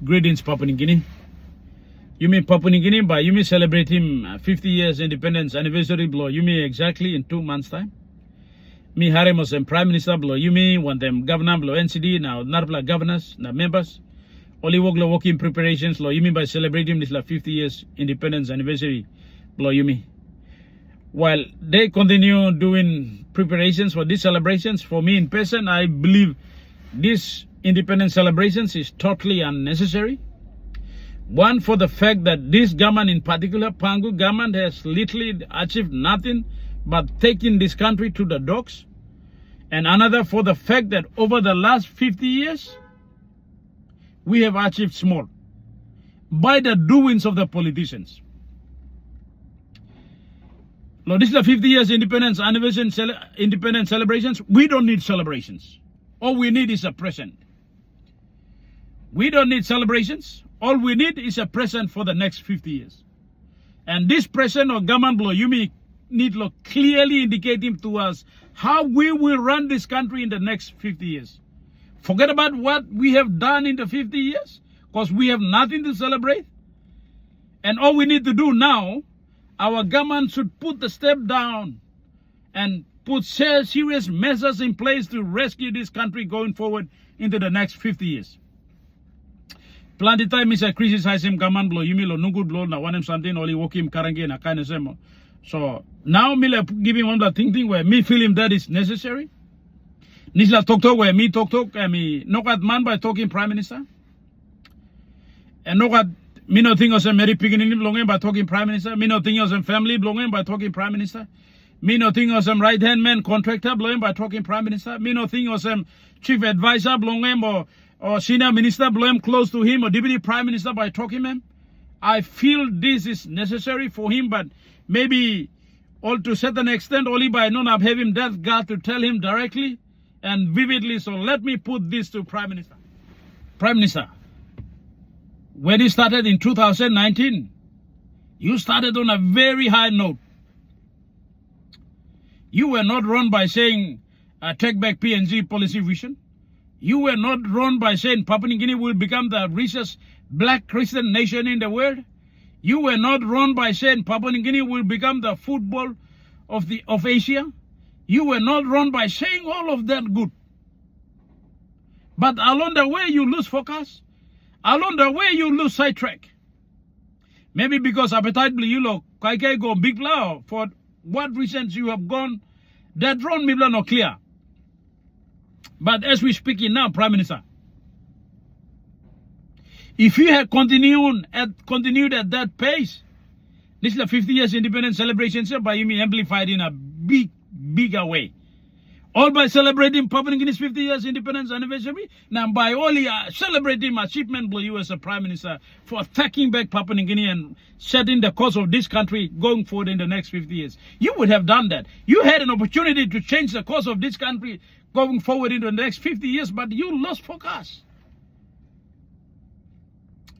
Greetings, Papua New Guinea. You mean Papua New Guinea, but you mean celebrate him 50 years independence anniversary blow. You mean exactly in 2 months' time? Me Haremos and Prime Minister blow. You mean want them governor blow NCD now Narpla governors, now members. Only working preparations blow. You mean by celebrating this 50 years independence anniversary blow. You mean? While they continue doing preparations for these celebrations, for me in person, I believe this independence celebrations is totally unnecessary. One, for the fact that this government, in particular Pangu government, has literally achieved nothing but taking this country to the dogs. And another, for the fact that over the last 50 years, we have achieved small by the doings of the politicians. Now, this is the 50 years independence anniversary independence celebrations. We don't need celebrations. All we need is a present. We don't need celebrations. All we need is a present for the next 50 years. And this present or government blow, you may need to clearly indicating to us how we will run this country in the next 50 years. Forget about what we have done in the 50 years, because we have nothing to celebrate. And all we need to do now, our government should put the step down and put serious measures in place to rescue this country going forward into the next 50 years. Plenty time is a crisis has him government blow, you mean no good blow, now want him something, only walk him karangi na kind of same. So now me giving one the thinking where me feel him that is necessary. Nisla talk where me talk, me knock at man by talking Prime Minister. And knock at me no think of some Mary beginning belonging by talking Prime Minister. Me no think of some family belonging by talking Prime Minister. Me no think of some right hand man contractor belonging by talking Prime Minister. Me no think of some chief advisor belonging or senior minister belonging close to him or deputy prime minister by talking him. I feel this is necessary for him, but maybe all to a certain extent only by not having that guard to tell him directly and vividly. So let me put this to Prime Minister. Prime Minister, when you started in 2019, you started on a very high note. You were not run by saying take back PNG policy vision. You were not run by saying Papua New Guinea will become the richest black Christian nation in the world. You were not run by saying Papua New Guinea will become the football of Asia. You were not run by saying all of that good. But along the way you lose focus. Along the way you lose sidetrack. Maybe because appetitely you look go big blow for what reasons you have gone that wrong me not clear. But as we speaking now, Prime Minister, if you had continued at that pace, this is the 50 years independence celebration, sir, by you mean amplified in a bigger way. All by celebrating Papua New Guinea's 50 years independence anniversary, now by only celebrating achievement by you as a Prime Minister for taking back Papua New Guinea and setting the course of this country going forward in the next 50 years. You would have done that. You had an opportunity to change the course of this country going forward into the next 50 years, but you lost focus.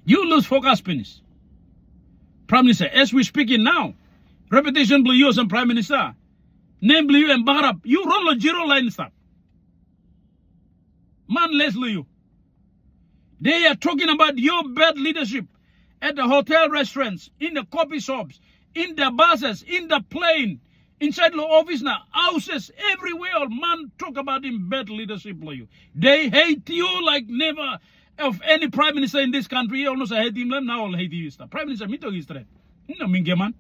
You lose focus, Penis. Prime Minister, as we speaking now, repetition blue you as a Prime Minister, name blue and Baharap, you run the zero line stuff. Man, less you. They are talking about your bad leadership at the hotel restaurants, in the coffee shops, in the buses, in the plane, inside the office now, houses, everywhere. Man, talk about him bad leadership for you. They hate you like never of any prime minister in this country. Almost I hate him, now I'll hate you. Prime Minister, me talking straight. No, minge man.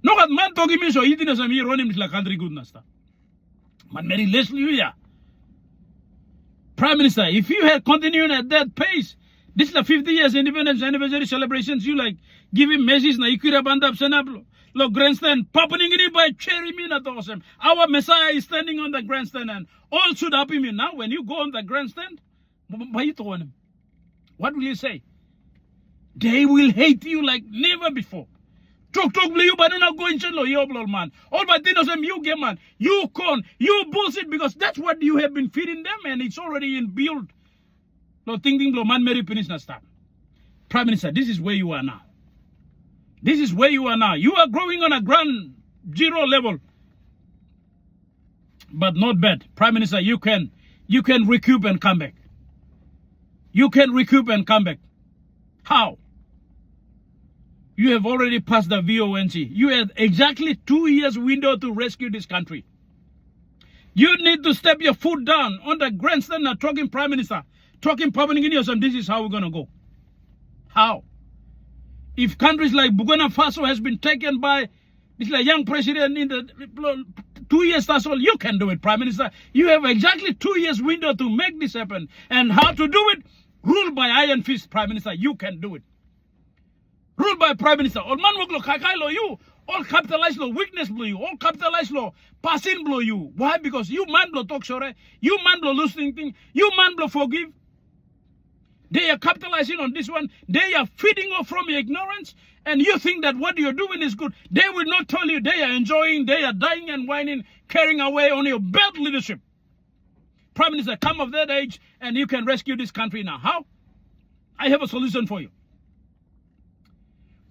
No, that man talking me so he didn't say me run him like country goodness. Man, Mary Leslie, you yeah. Prime Minister, if you had continued at that pace, this is the 50 years independence anniversary celebrations, you like giving messages na ikira band up senablo. Look, grandstand, Papua New Guinea by cherry mina awesome. Our Messiah is standing on the grandstand and all should happy me. Now, when you go on the grandstand, what will you say? They will hate you like never before. Talk you, but not go in chelo, you man. All my dinners and you get man. You con, you bullshit because that's what you have been feeding them and it's already in build. No thinking blow man Mary finish na start. Prime Minister, this is where you are now. This is where you are now. You are growing on a ground zero level. But not bad. Prime Minister, you can recoup and come back. you can recoup and come back. How? You have already passed the VONC. You had exactly 2 years window to rescue this country. You need to step your foot down on the grandstand and talking Prime Minister, talking Papua New Guinea, and this is how we're going to go. How? If countries like Burkina Faso has been taken by this like young president in the 2 years, that's all, you can do it, Prime Minister. You have exactly 2 years window to make this happen. And how to do it? Rule by iron fist, Prime Minister. You can do it. Rule by Prime Minister. All man work lo kakai lo you. All capitalize lo weakness blow you. All capitalize lo passing blow you. Why? Because you man blow talk sorry. You man blow losing thing. You man blow forgive. They are capitalizing on this one. They are feeding off from your ignorance. And you think that what you're doing is good. They will not tell you they are enjoying, they are dying and whining, carrying away on your bad leadership. Prime Minister, come of that age and you can rescue this country now. How? I have a solution for you.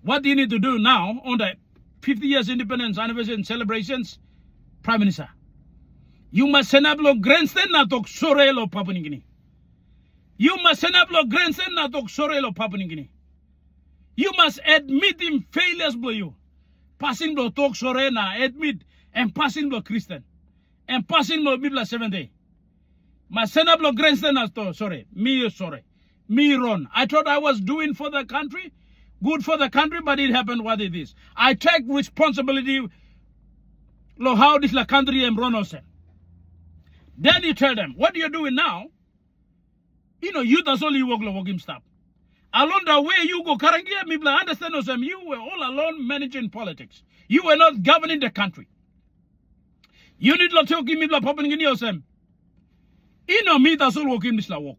What do you need to do now on the 50 years independence anniversary and celebrations? Prime Minister, you must send up lo grandstand na tok sore lo Papua New Guinea. You must send up lo grandstand na tok sore lo Papua New Guinea. You must admit him failures blow you. Passing lo talk sore na admit and passing lo Christian. And passing lo Bibla 7 day. Must send up lo grandstand na to sorry. Me sorry. Me wrong. I thought I was doing for the country. Good for the country, but it happened what it is. I take responsibility lo how this la country and run also. Then you tell them, what you're doing now, you know, you that's only work lo him stop. Along the way you go currently, people understand us, you were all alone managing politics. You were not governing the country. You need to talk me Papua New Guinea. You know me that's all working this la work.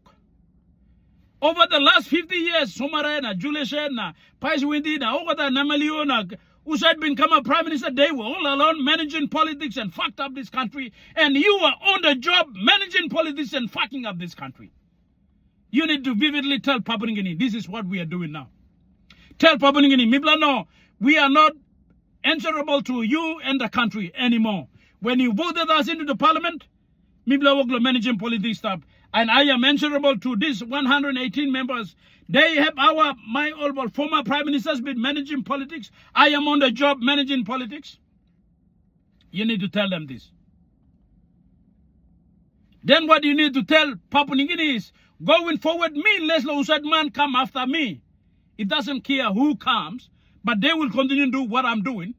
Over the last 50 years, Somarena, Juleshena, Pais Windina, Ogata Namaliona, who had become a prime minister, they were all alone managing politics and fucked up this country. And you are on the job managing politics and fucking up this country. You need to vividly tell Papua New Guinea, this is what we are doing now. Tell Papua New Guinea, Mibla, no, we are not answerable to you and the country anymore. When you voted us into the parliament, Mibla Woglo managing politics stuff. And I am answerable to these 118 members. They have my old former prime ministers been managing politics. I am on the job managing politics. You need to tell them this. Then what you need to tell Papua New Guinea is, going forward, me, Leslie Usadman come after me. It doesn't care who comes, but they will continue to do what I'm doing.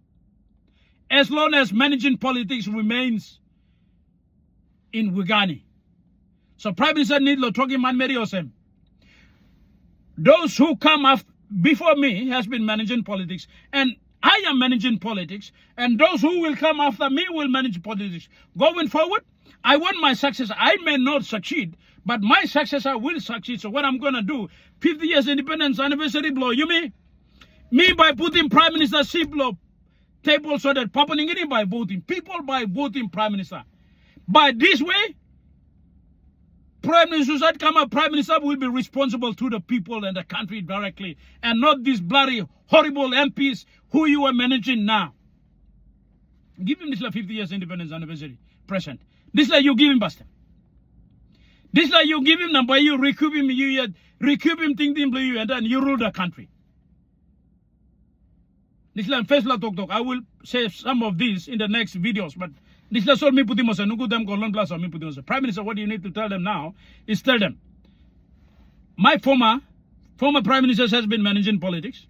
As long as managing politics remains in Wigani. So Prime Minister need lo talking man Osem. Those who come after, before me has been managing politics, and I am managing politics, and those who will come after me will manage politics. Going forward, I want my successor. I may not succeed, but my successor will succeed. So what I'm going to do, 50 years independence anniversary blow, you mean? Me by putting Prime Minister seat blow table so that Papua New Guinea by voting. People by voting Prime Minister. By this way, Prime Minister Prime Minister will be responsible to the people and the country directly, and not these bloody horrible MPs who you are managing now. Give him this like 50 years independence anniversary present. This like you give him basta. This like you give him number, you recoup him, think you, and then you rule the country. This like first talk. I will say some of these in the next videos, but this is all me put him on nugu them golden plus or me put him on. Prime Minister, what you need to tell them now is tell them, my former Prime Minister has been managing politics.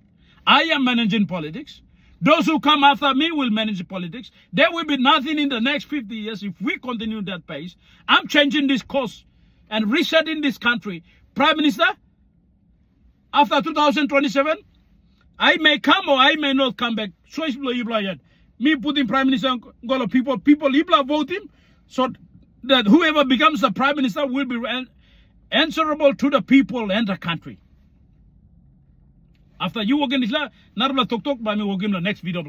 I am managing politics. Those who come after me will manage politics. There will be nothing in the next 50 years if we continue that pace. I'm changing this course and resetting this country. Prime Minister, after 2027, I may come or I may not come back. Choice blow you yet. Me putting Prime Minister go people vote him so that whoever becomes the Prime Minister will be answerable to the people and the country. After you work in this, not talk by me work in the next video.